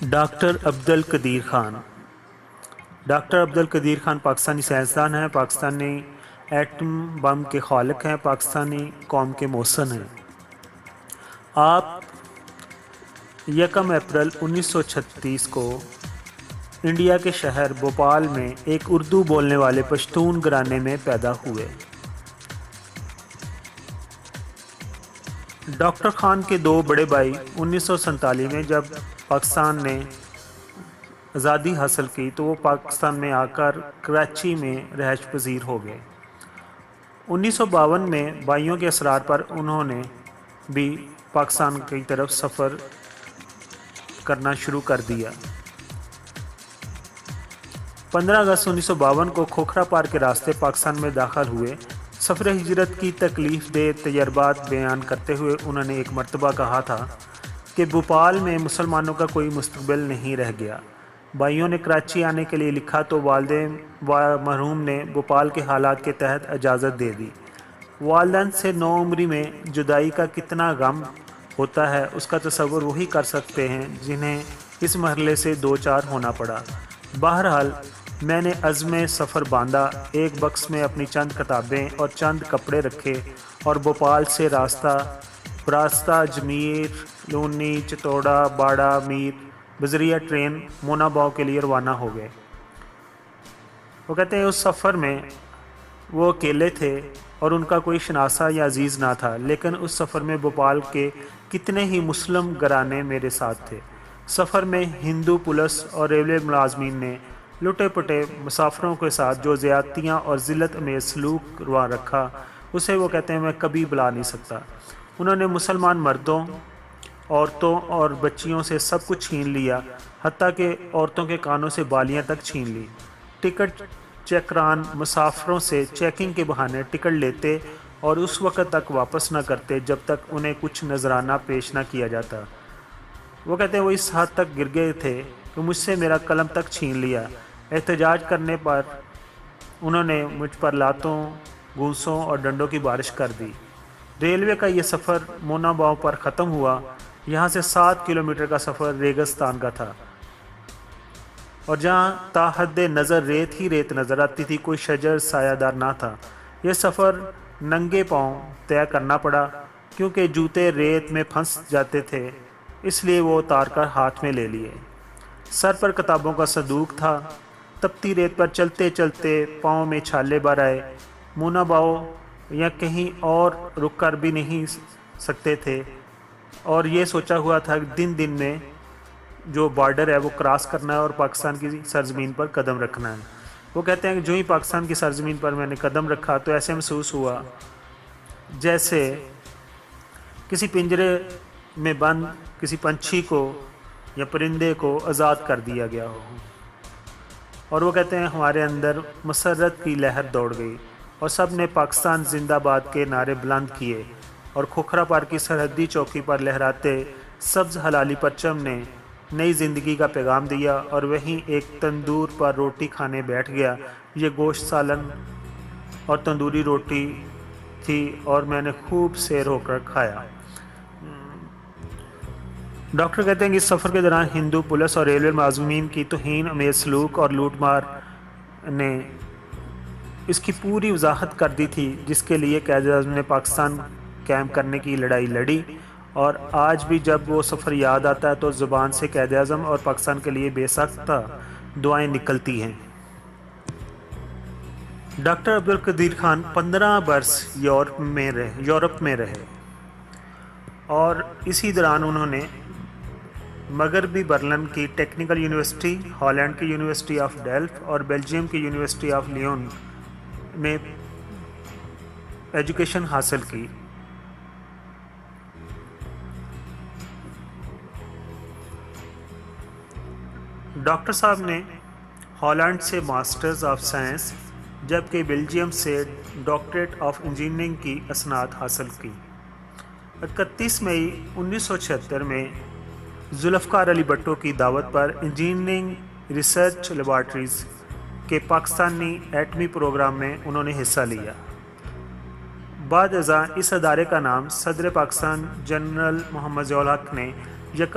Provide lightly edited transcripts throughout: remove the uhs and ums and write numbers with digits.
Doctor Abdul Qadeer Khan. Doctor Abdul Qadeer Khan Pakistani سائنسدان ہیں، Pakistani atom bomb کے خالق ہیں، پاکستانی قوم کے محسن ہیں۔ آپ 1 اپریل 1936 کو انڈیا کے شہر بھوپال میں ایک اردو بولنے والے پشتون گھرانے میں پیدا ہوئے۔ ڈاکٹر خان کے 2 بڑے بھائی 1947 میں جب پاکستان نے آزادی حاصل کی تو وہ پاکستان میں آ کر کراچی میں رہائش پذیر ہو گئے۔ 1952 میں بھائیوں کے اصرار پر انہوں نے بھی پاکستان کی طرف سفر کرنا شروع کر دیا۔ 15 اگست 1952 کو کھوکھرا پار کے راستے پاکستان میں داخل ہوئے۔ سفر ہجرت کی تکلیف دہ تجربات بیان کرتے ہوئے انہوں نے ایک مرتبہ کہا تھا کہ بھوپال میں مسلمانوں کا کوئی مستقبل نہیں رہ گیا۔ بھائیوں نے کراچی آنے کے لیے لکھا تو والدین مرحوم نے بھوپال کے حالات کے تحت اجازت دے دی۔ والدین سے نو عمری میں جدائی کا کتنا غم ہوتا ہے اس کا تصور وہی کر سکتے ہیں جنہیں اس مرحلے سے دوچار ہونا پڑا۔ بہرحال میں نے عزم سفر باندھا، ایک بکس میں اپنی چند کتابیں اور چند کپڑے رکھے اور بھوپال سے براستہ اجمیر، لونی، چتوڑا، باڑہ میر بذریعہ ٹرین مونا باؤ کے لیے روانہ ہو گئے۔ وہ کہتے ہیں اس سفر میں وہ اکیلے تھے اور ان کا کوئی شناسہ یا عزیز نہ تھا، لیکن اس سفر میں بھوپال کے کتنے ہی مسلم گھرانے میرے ساتھ تھے۔ سفر میں ہندو پولیس اور ریلوے ملازمین نے لٹے پٹے مسافروں کے ساتھ جو زیادتیاں اور ذلت امیز سلوک روا رکھا اسے وہ کہتے ہیں میں کبھی بھلا نہیں سکتا۔ انہوں نے مسلمان مردوں، عورتوں اور بچیوں سے سب کچھ چھین لیا، حتیٰ کہ عورتوں کے کانوں سے بالیاں تک چھین لی۔ ٹکٹ چیکران مسافروں سے چیکنگ کے بہانے ٹکٹ لیتے اور اس وقت تک واپس نہ کرتے جب تک انہیں کچھ نذرانہ پیش نہ کیا جاتا۔ وہ کہتے ہیں وہ اس حد تک گر گئے تھے کہ مجھ سے میرا قلم تک چھین لیا۔ احتجاج کرنے پر انہوں نے مجھ پر لاتوں، گھونسوں اور ڈنڈوں کی بارش کر دی۔ ریلوے کا یہ سفر مونا باؤ پر ختم ہوا۔ یہاں سے 7 کلومیٹر کا سفر ریگستان کا تھا اور جہاں تا حد نظر ریت ہی ریت نظر آتی تھی، کوئی شجر سایہ دار نہ تھا۔ یہ سفر ننگے پاؤں طے کرنا پڑا کیونکہ جوتے ریت میں پھنس جاتے تھے، اس لیے وہ اتار کر ہاتھ میں لے لیے۔ سر پر کتابوں کا صندوق تھا۔ تپتی ریت پر چلتے چلتے پاؤں میں چھالے بھر آئے۔ مونا باؤ یا کہیں اور رک کر بھی نہیں سکتے تھے اور یہ سوچا ہوا تھا کہ دن دن میں جو بارڈر ہے وہ کراس کرنا ہے اور پاکستان کی سرزمین پر قدم رکھنا ہے۔ وہ کہتے ہیں کہ جو ہی پاکستان کی سرزمین پر میں نے قدم رکھا تو ایسے محسوس ہوا جیسے کسی پنجرے میں بند کسی پنچھی کو یا پرندے کو آزاد کر دیا گیا ہو۔ اور وہ کہتے ہیں ہمارے اندر مسرت کی لہر دوڑ گئی اور سب نے پاکستان زندہ باد کے نعرے بلند کیے اور کھوکھرا پار کی سرحدی چوکی پر لہراتے سبز حلالی پرچم نے نئی زندگی کا پیغام دیا اور وہیں ایک تندور پر روٹی کھانے بیٹھ گیا۔ یہ گوشت سالن اور تندوری روٹی تھی اور میں نے خوب سیر ہو کر کھایا۔ ڈاکٹر کہتے ہیں کہ اس سفر کے دوران ہندو پولیس اور ریلوے ملازمین کی توہین امیز سلوک اور لوٹ مار نے اس کی پوری وضاحت کر دی تھی جس کے لیے قائد اعظم نے پاکستان قائم کرنے کی لڑائی لڑی، اور آج بھی جب وہ سفر یاد آتا ہے تو زبان سے قائد اعظم اور پاکستان کے لیے بے ساختہ دعائیں نکلتی ہیں۔ ڈاکٹر عبدالقدیر خان 15 برس یورپ میں رہے اور اسی دوران انہوں نے مغربی برلن کی ٹیکنیکل یونیورسٹی، ہالینڈ کی یونیورسٹی آف ڈیلفٹ اور بیلجیم کی یونیورسٹی آف لیون میں ایجوکیشن حاصل کی۔ ڈاکٹر صاحب نے ہالینڈ سے ماسٹرز آف سائنس جبکہ بیلجیم سے ڈاکٹریٹ آف انجینئرنگ کی اسناد حاصل کی۔ 31 مئی 1976 میں ذوالفقار علی بھٹو کی دعوت پر انجینئرنگ ریسرچ لیبارٹریز کے پاکستانی ایٹمی پروگرام میں انہوں نے حصہ لیا۔ بعد ازاں اس ادارے کا نام صدر پاکستان جنرل محمد ضیاء الحق نے 1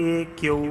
A.Q.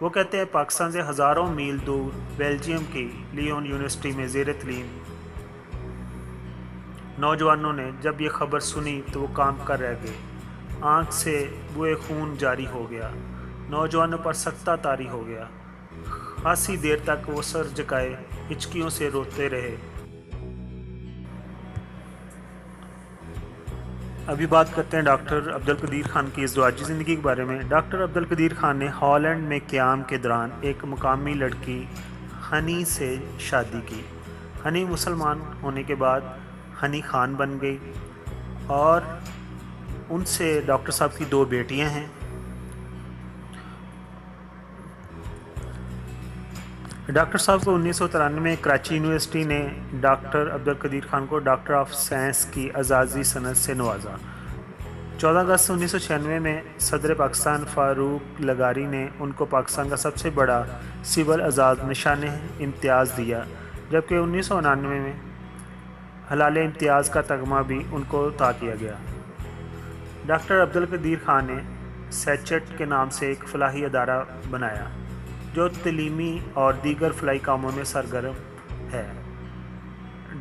وہ کہتے ہیں پاکستان سے ہزاروں میل دور بیلجیم کی لیون یونیورسٹی میں زیر تعلیم نوجوانوں نے جب یہ خبر سنی تو وہ کام کر رہ گئے، آنکھ سے بوئے خون جاری ہو گیا، نوجوانوں پر سکتہ طاری ہو گیا، خاصی دیر تک وہ سر جھکائے ہچکیوں سے روتے رہے۔ ابھی بات کرتے ہیں ڈاکٹر عبدالقدیر خان کی ازدواجی زندگی کے بارے میں۔ ڈاکٹر عبدالقدیر خان نے ہالینڈ میں قیام کے دوران ایک مقامی لڑکی ہنی سے شادی کی۔ ہنی مسلمان ہونے کے بعد ہنی خان بن گئی اور ان سے ڈاکٹر صاحب کی 2 بیٹیاں ہیں۔ ڈاکٹر صاحب کو 1993 میں کراچی یونیورسٹی نے ڈاکٹر عبدالقدیر خان کو ڈاکٹر آف سائنس کی اعزازی سند سے نوازا۔ 14 اگست 1996 میں صدر پاکستان فاروق لغاری نے ان کو پاکستان کا سب سے بڑا سول اعزاز نشان امتیاز دیا، جبکہ 1999 میں ہلال امتیاز کا تمغہ بھی ان کو عطا کیا گیا۔ ڈاکٹر عبدالقدیر خان نے سیچٹ کے نام سے ایک فلاحی ادارہ بنایا جو تعلیمی اور دیگر فلاحی کاموں میں سرگرم ہے۔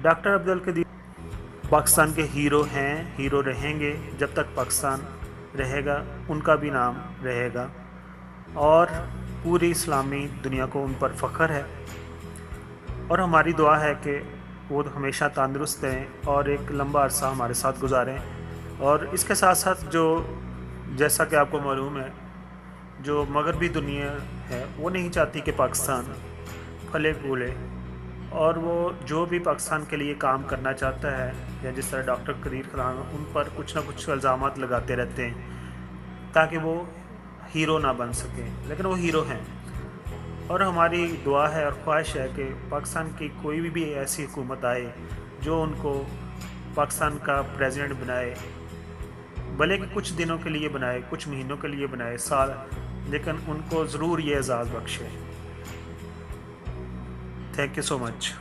ڈاکٹر عبدالقدیر پاکستان کے ہیرو ہیں، ہیرو رہیں گے جب تک پاکستان رہے گا، ان کا بھی نام رہے گا اور پوری اسلامی دنیا کو ان پر فخر ہے، اور ہماری دعا ہے کہ وہ ہمیشہ تندرست رہیں اور ایک لمبا عرصہ ہمارے ساتھ گزاریں۔ اور اس کے ساتھ ساتھ جیسا کہ آپ کو معلوم ہے، جو مغربی دنیا ہے وہ نہیں چاہتی کہ پاکستان پھلے پھولے، اور وہ جو بھی پاکستان کے لیے کام کرنا چاہتا ہے، یا جس طرح ڈاکٹر قدیر خان، ان پر کچھ نہ کچھ الزامات لگاتے رہتے ہیں تاکہ وہ ہیرو نہ بن سکیں، لیکن وہ ہیرو ہیں۔ اور ہماری دعا ہے اور خواہش ہے کہ پاکستان کی کوئی بھی ایسی حکومت آئے جو ان کو پاکستان کا پریزیڈنٹ بنائے، بھلے کہ کچھ دنوں کے لیے بنائے، کچھ مہینوں کے لیے بنائے، سال، لیکن ان کو ضرور یہ اعزاز بخشے۔ Thank you so much.